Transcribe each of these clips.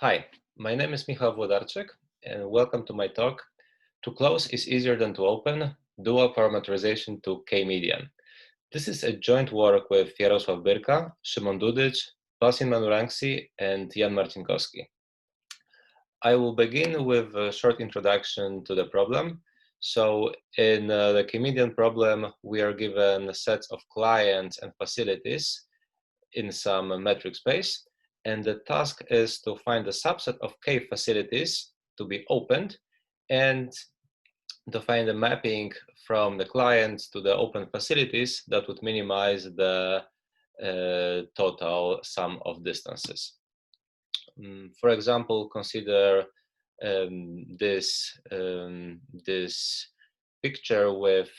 Hi, my name is Michał Włodarczyk, and welcome to my talk, To Close is Easier Than to Open, Dual Parameterization to K-Median. This is a joint work with Jarosław Byrka, Szymon Dudyc, Basin Manurangsi, and Jan Marcinkowski. I will begin with a short introduction to the problem. So in the K-median problem, we are given sets of clients and facilities in some metric space. And the task is to find a subset of K facilities to be opened and to find a mapping from the client to the open facilities that would minimize the total sum of distances. For example, consider this picture with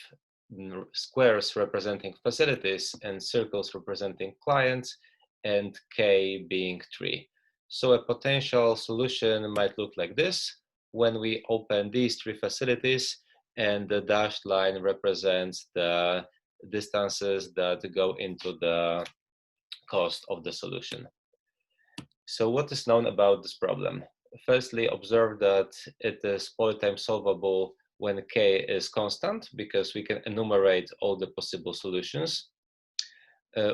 squares representing facilities and circles representing clients, and K being 3. So a potential solution might look like this when we open these 3 facilities, and the dashed line represents the distances that go into the cost of the solution. So what is known about this problem? Firstly, observe that it is polytime solvable when K is constant, because we can enumerate all the possible solutions.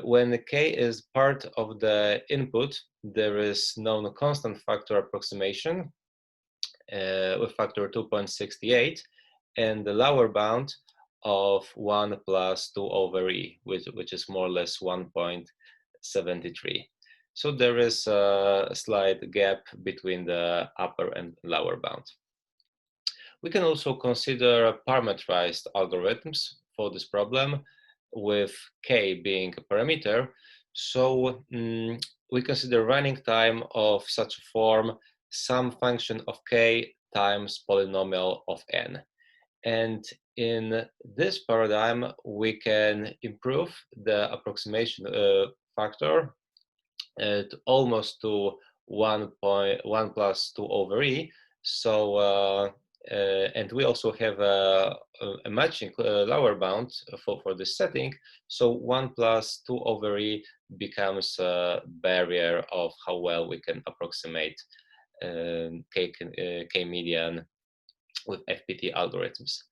When K is part of the input, there is known constant factor approximation with factor 2.68, and the lower bound of 1 plus 2 over E, which is more or less 1.73. So there is a slight gap between the upper and lower bound. We can also consider parameterized algorithms for this problem, with K being a parameter. So we consider running time of such a form, some function of K times polynomial of N. And in this paradigm, we can improve the approximation factor almost to 1 plus 2 over E. So and we also have a matching lower bound for this setting. So 1 plus 2 over E becomes a barrier of how well we can approximate K-median with FPT algorithms.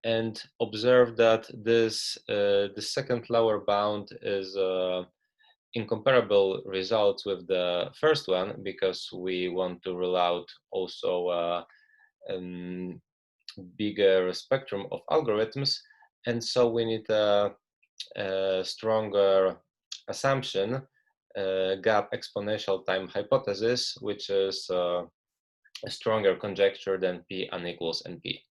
And observe that this the second lower bound is incomparable results with the first one, because we want to rule out also bigger spectrum of algorithms, and so we need a stronger assumption, gap exponential time hypothesis, which is a stronger conjecture than P unequals NP.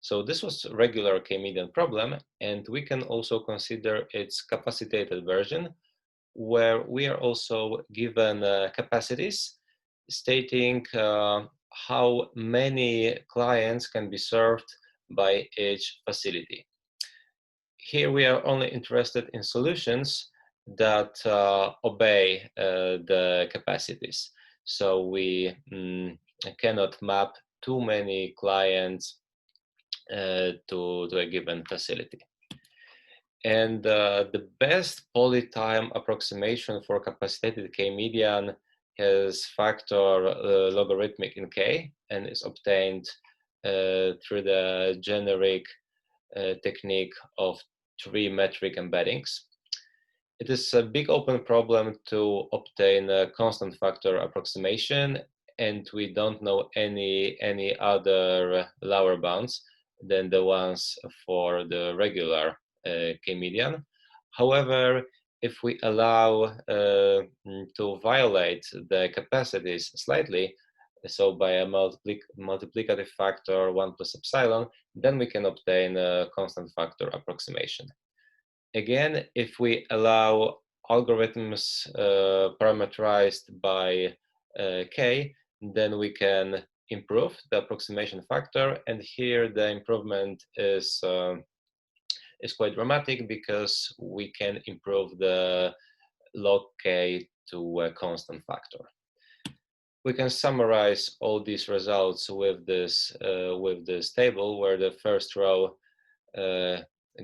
So this was regular K-median problem, and we can also consider its capacitated version, where we are also given capacities stating how many clients can be served by each facility. Here we are only interested in solutions that obey the capacities. So we cannot map too many clients to a given facility. And the best polytime approximation for capacitated K-median has factor logarithmic in K, and is obtained through the generic technique of 3 metric embeddings. It is a big open problem to obtain a constant factor approximation, and we don't know any other lower bounds than the ones for the regular K-median. However, if we allow to violate the capacities slightly, so by a multiplicative factor 1 plus epsilon, then we can obtain a constant factor approximation. Again, if we allow algorithms parameterized by K, then we can improve the approximation factor, and here the improvement is quite dramatic, because we can improve the log K to a constant factor. We can summarize all these results with this table, where the first row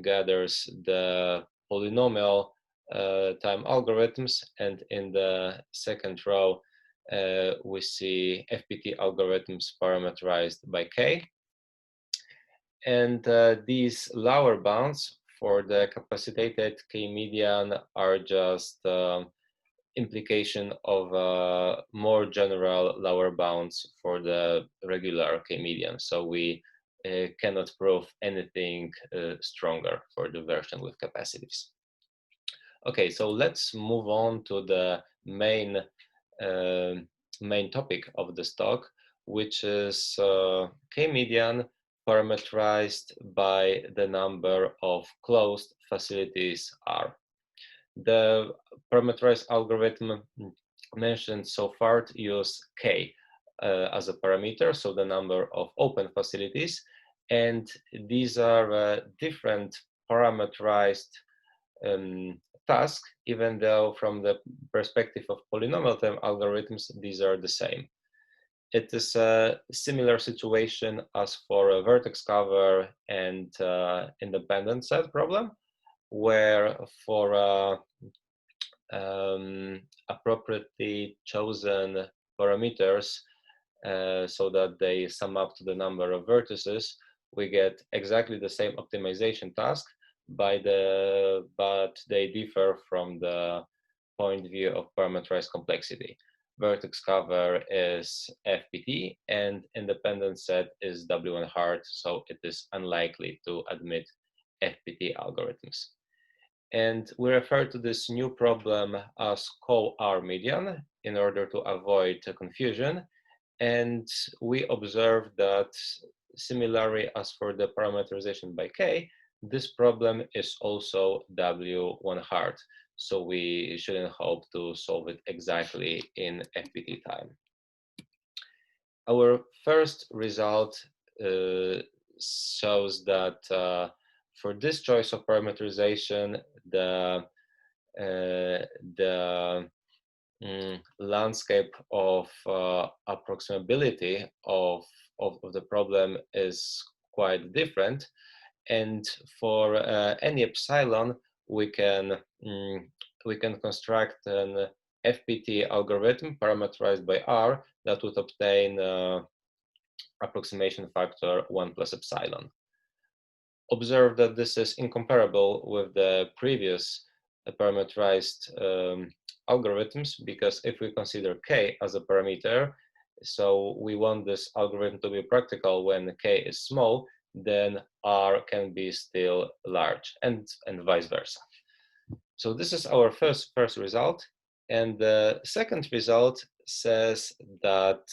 gathers the polynomial time algorithms, and in the second row we see FPT algorithms parameterized by K. And these lower bounds for the capacitated K median are just implication of more general lower bounds for the regular K median. So we cannot prove anything stronger for the version with capacities. Okay, so let's move on to the main topic of this talk, which is K median parameterized by the number of closed facilities R. The parameterized algorithm mentioned so far use K as a parameter, so the number of open facilities, and these are different parameterized task, even though from the perspective of polynomial time algorithms, these are the same. It is a similar situation as for a vertex cover and independent set problem, where for appropriately chosen parameters so that they sum up to the number of vertices, we get exactly the same optimization task, but they differ from the point of view of parameterized complexity. Vertex cover is FPT and independent set is W1 hard, so it is unlikely to admit FPT algorithms. And we refer to this new problem as co-R median in order to avoid confusion. And we observe that similarly as for the parameterization by K, this problem is also W1 hard. So we shouldn't hope to solve it exactly in FPT time. Our first result shows that for this choice of parameterization, the landscape of approximability of the problem is quite different. And for any epsilon, we can construct an FPT algorithm parameterized by R that would obtain approximation factor 1 plus epsilon. Observe that this is incomparable with the previous parameterized algorithms, because if we consider K as a parameter, so we want this algorithm to be practical when K is small, then R can be still large, and vice versa. So this is our first result. And the second result says that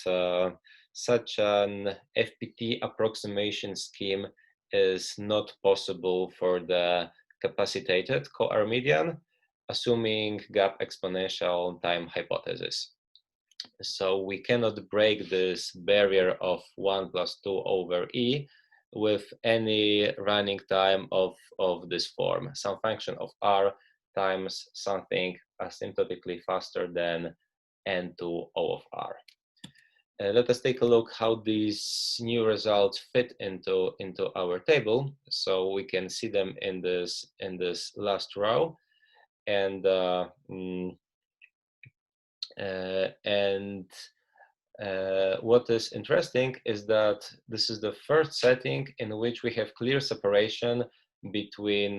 such an FPT approximation scheme is not possible for the capacitated co-R median, assuming gap exponential time hypothesis. So we cannot break this barrier of 1 plus 2 over E with any running time of this form, some function of R times something asymptotically faster than N2 O of R. Let us take a look how these new results fit into our table. So we can see them in this last row, and what is interesting is that this is the first setting in which we have clear separation between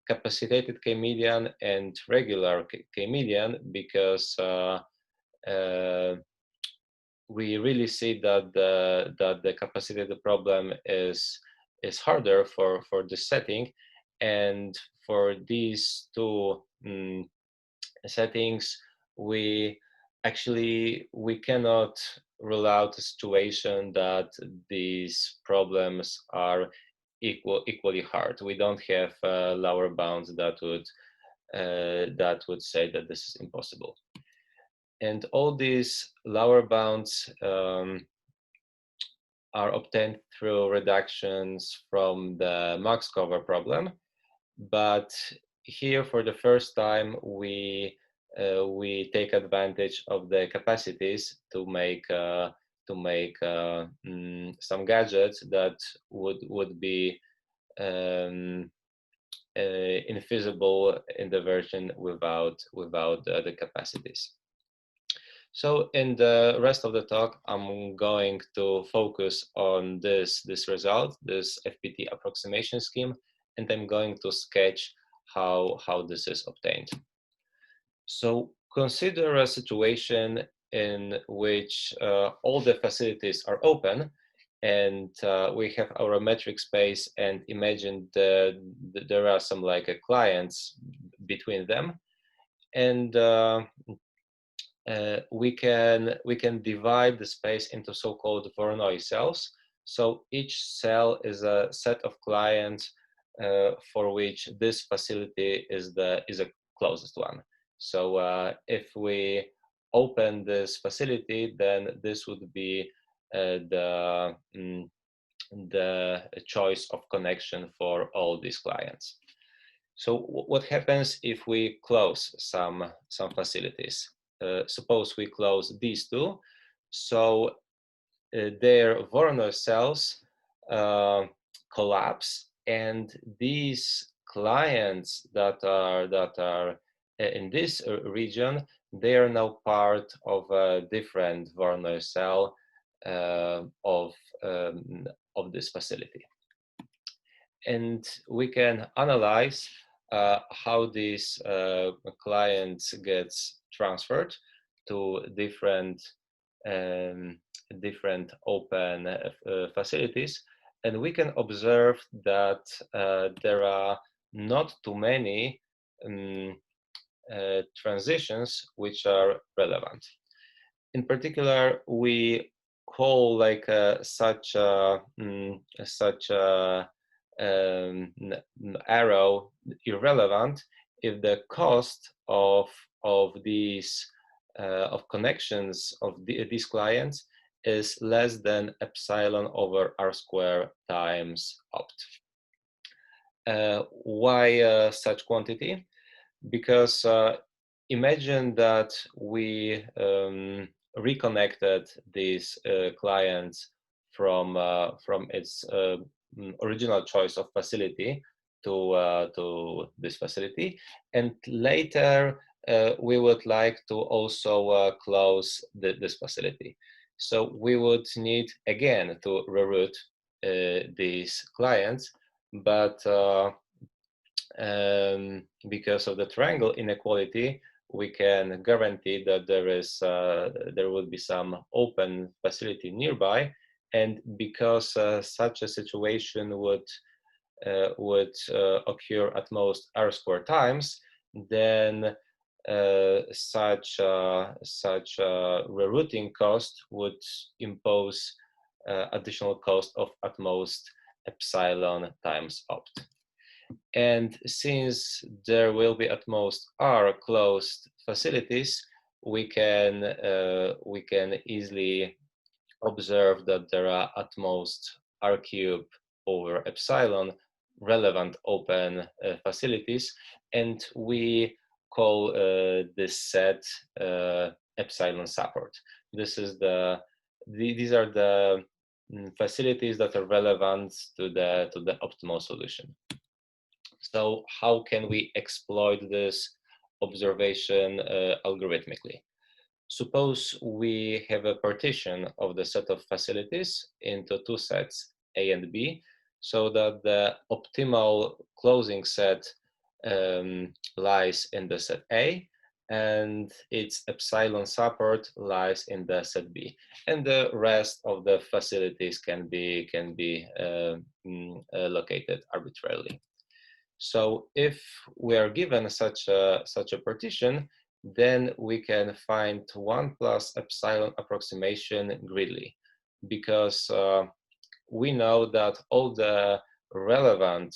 capacitated K-median and regular K-median, because we really see that the capacitated problem is harder for this setting, and for these two settings we cannot rule out a situation that these problems are equally hard. We don't have lower bounds that would say that this is impossible. And all these lower bounds are obtained through reductions from the max cover problem. But here, for the first time, we take advantage of the capacities to make some gadgets that would be infeasible in the version without the capacities. So in the rest of the talk, I'm going to focus on this result, this FPT approximation scheme, and I'm going to sketch how this is obtained. So consider a situation in which all the facilities are open, and we have our metric space, and imagine there are some like clients between them, and we can divide the space into so-called Voronoi cells. So each cell is a set of clients for which this facility is the closest one. So if we open this facility, then this would be the choice of connection for all these clients. So what happens if we close some facilities? Suppose we close these two, so their Voronoi cells collapse, and these clients that are in this region, they are now part of a different Voronoi cell of this facility, and we can analyze how these clients gets transferred to different different open facilities, and we can observe that there are not too many transitions which are relevant. In particular, we call like such a arrow irrelevant if the cost of these of connections of these clients is less than epsilon over r square times opt. Why such quantity? Because imagine that we reconnected these clients from its original choice of facility to this facility, and later we would like to also close this facility. So we would need again to reroute these clients, but because of the triangle inequality, we can guarantee that there will be some open facility nearby, and because such a situation would occur at most r square times, then such rerouting cost would impose additional cost of at most epsilon times opt. And since there will be at most r closed facilities, we can easily observe that there are at most r cubed over epsilon relevant open facilities, and we call this set epsilon support. This is these are the facilities that are relevant to the optimal solution. So how can we exploit this observation algorithmically? Suppose we have a partition of the set of facilities into two sets, A and B, so that the optimal closing set lies in the set A, and its epsilon support lies in the set B, and the rest of the facilities can be located arbitrarily. So if we are given such a partition, then we can find 1 plus epsilon approximation gridly, because we know that all the relevant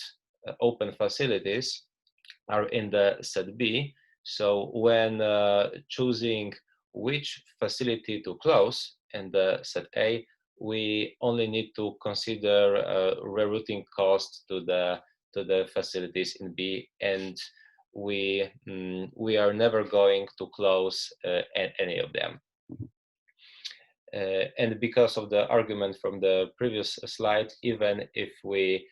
open facilities are in the set B. So when choosing which facility to close in the set A, we only need to consider rerouting cost to the facilities in B, and we are never going to close any of them. And because of the argument from the previous slide, even if we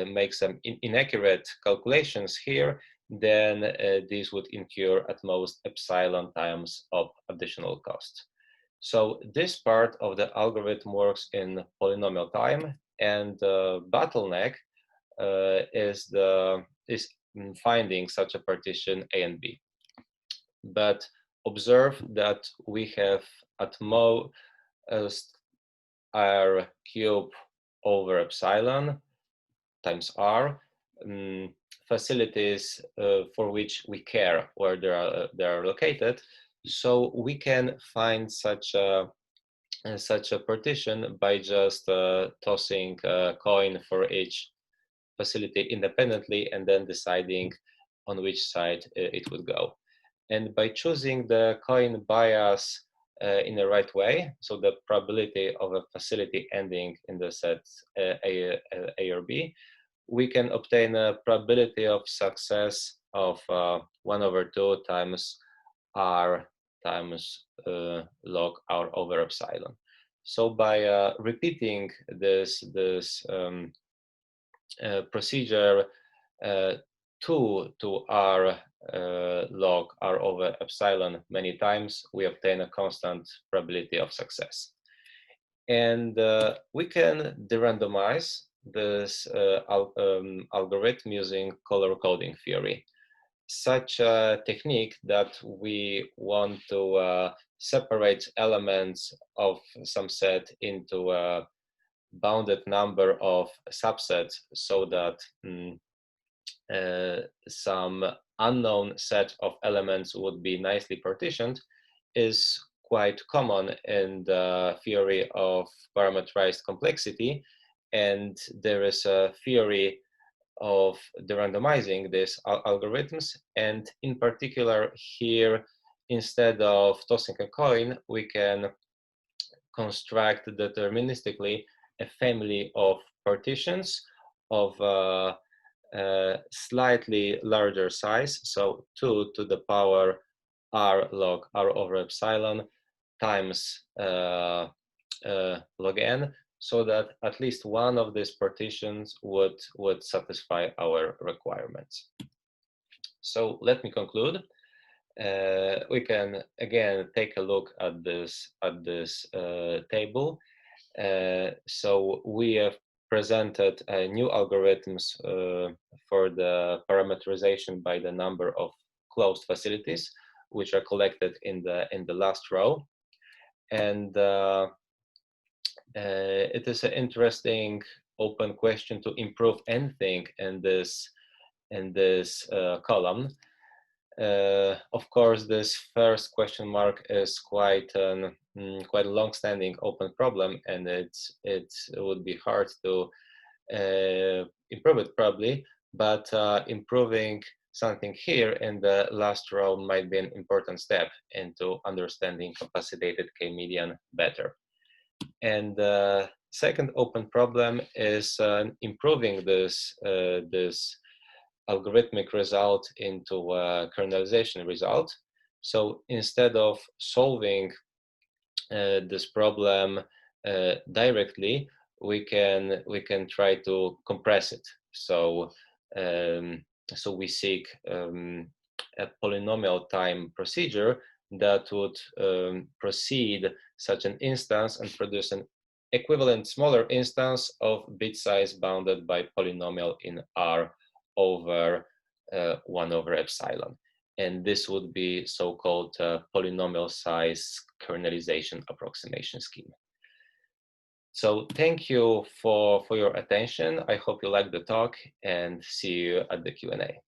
make some inaccurate calculations here, then this would incur at most epsilon times of additional cost. So this part of the algorithm works in polynomial time, and the bottleneck is finding such a partition A and B. But observe that we have at most r cube over epsilon times r facilities for which we care where they are located. So we can find such a partition by just tossing a coin for each facility independently and then deciding on which side it would go. And by choosing the coin bias in the right way, so the probability of a facility ending in the set A or B, we can obtain a probability of success of 1/2 times r times log r over epsilon. So by repeating this procedure 2 to r log r over epsilon many times, we obtain a constant probability of success. And we can de-randomize this algorithm using color coding theory. Such a technique that we want to separate elements of some set into a bounded number of subsets so that some unknown set of elements would be nicely partitioned is quite common in the theory of parameterized complexity. And there is a theory of de-randomizing these algorithms. And in particular here, instead of tossing a coin, we can construct deterministically a family of partitions of slightly larger size, so 2 to the power r log r over epsilon times log n, so that at least one of these partitions would satisfy our requirements. So let me conclude. We can again take a look at this table. So we have presented new algorithms for the parameterization by the number of closed facilities, which are collected in the last row. And it is an interesting open question to improve anything in this column. Of course, this first question mark is quite a long-standing open problem, and it would be hard to improve it probably, but improving something here in the last row might be an important step into understanding capacitated K-median better. And the second open problem is improving this algorithmic result into a kernelization result. So instead of solving this problem directly, we can try to compress it. So so we seek a polynomial time procedure that would proceed such an instance and produce an equivalent smaller instance of bit size bounded by polynomial in R over 1/epsilon. And this would be so-called polynomial size kernelization approximation scheme. So thank you for your attention. I hope you liked the talk, and see you at the Q&A.